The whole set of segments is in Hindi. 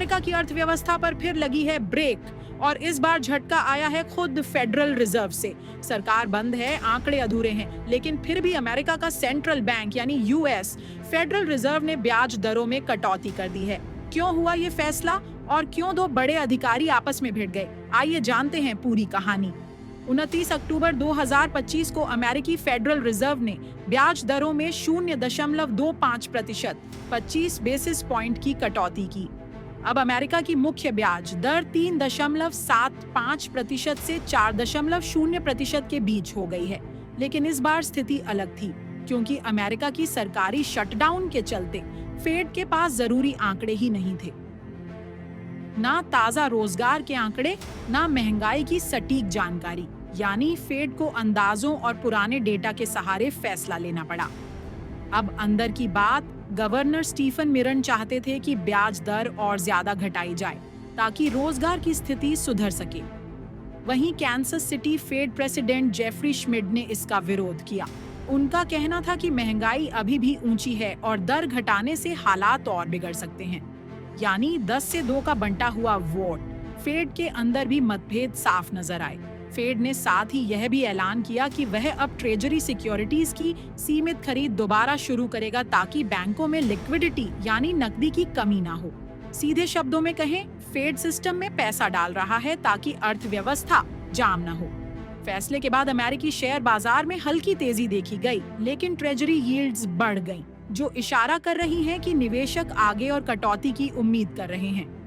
अमेरिका की अर्थव्यवस्था पर फिर लगी है ब्रेक और इस बार झटका आया है खुद फेडरल रिजर्व से। सरकार बंद है, आंकड़े अधूरे हैं, लेकिन फिर भी अमेरिका का सेंट्रल बैंक यानी यूएस फेडरल रिजर्व ने ब्याज दरों में कटौती कर दी है। क्यों हुआ ये फैसला और क्यों दो बड़े अधिकारी आपस में भिड़ गए, आइए जानते हैं पूरी कहानी। 29 अक्टूबर 2025 को अमेरिकी फेडरल रिजर्व ने ब्याज दरों में 0.25% 25 बेसिस पॉइंट की कटौती की। अब अमेरिका की मुख्य ब्याज दर 3.75% से 4.0% के बीच हो गई है। लेकिन इस बार स्थिति अलग थी, क्योंकि अमेरिका की सरकारी शटडाउन के चलते फेड के पास जरूरी आंकड़े ही नहीं थे। ना ताजा रोजगार के आंकड़े, ना महंगाई की सटीक जानकारी, यानी फेड को अंदाजों और पुराने डेटा के सहारे फैसला लेना पड़ा। अब अंदर की बात, गवर्नर स्टीफन मिरन चाहते थे कि ब्याज दर और ज्यादा घटाई जाए ताकि रोजगार की स्थिति सुधर सके। वहीं Kansas City Fed president Jeffrey Schmid ने इसका विरोध किया। उनका कहना था कि महंगाई अभी भी ऊंची है और दर घटाने से हालात और बिगड़ सकते हैं। यानी 10 से 2 का बंटा हुआ वोट। फेड के अंदर भी मतभेद साफ नजर आए। फेड ने साथ ही यह भी ऐलान किया कि वह अब ट्रेजरी सिक्योरिटीज की सीमित खरीद दोबारा शुरू करेगा ताकि बैंकों में लिक्विडिटी यानी नकदी की कमी ना हो। सीधे शब्दों में कहें, फेड सिस्टम में पैसा डाल रहा है ताकि अर्थव्यवस्था जाम न हो। फैसले के बाद अमेरिकी शेयर बाजार में हल्की तेजी देखी गई, लेकिन ट्रेजरी यील्ड्स बढ़ गईं, जो इशारा कर रही हैं कि निवेशक आगे और कटौती की उम्मीद कर रहे हैं।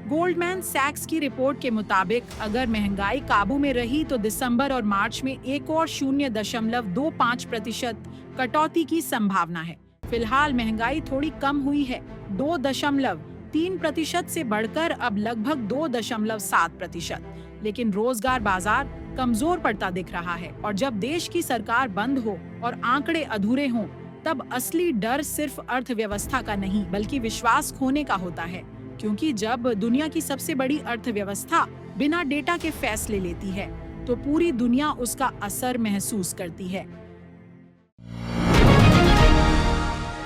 गोल्डमैन सैक्स की रिपोर्ट के मुताबिक अगर महंगाई काबू में रही तो दिसंबर और मार्च में एक और 0.25% कटौती की संभावना है। फिलहाल महंगाई थोड़ी कम हुई है, 2.3% से बढ़कर अब लगभग 2.7%, लेकिन रोजगार बाजार कमजोर पड़ता दिख रहा है। और जब देश की सरकार बंद हो और आंकड़े अधूरे हों, तब असली डर सिर्फ अर्थव्यवस्था का नहीं बल्कि विश्वास खोने का होता है, क्योंकि जब दुनिया की सबसे बड़ी अर्थव्यवस्था बिना डेटा के फैसले लेती है तो पूरी दुनिया उसका असर महसूस करती है।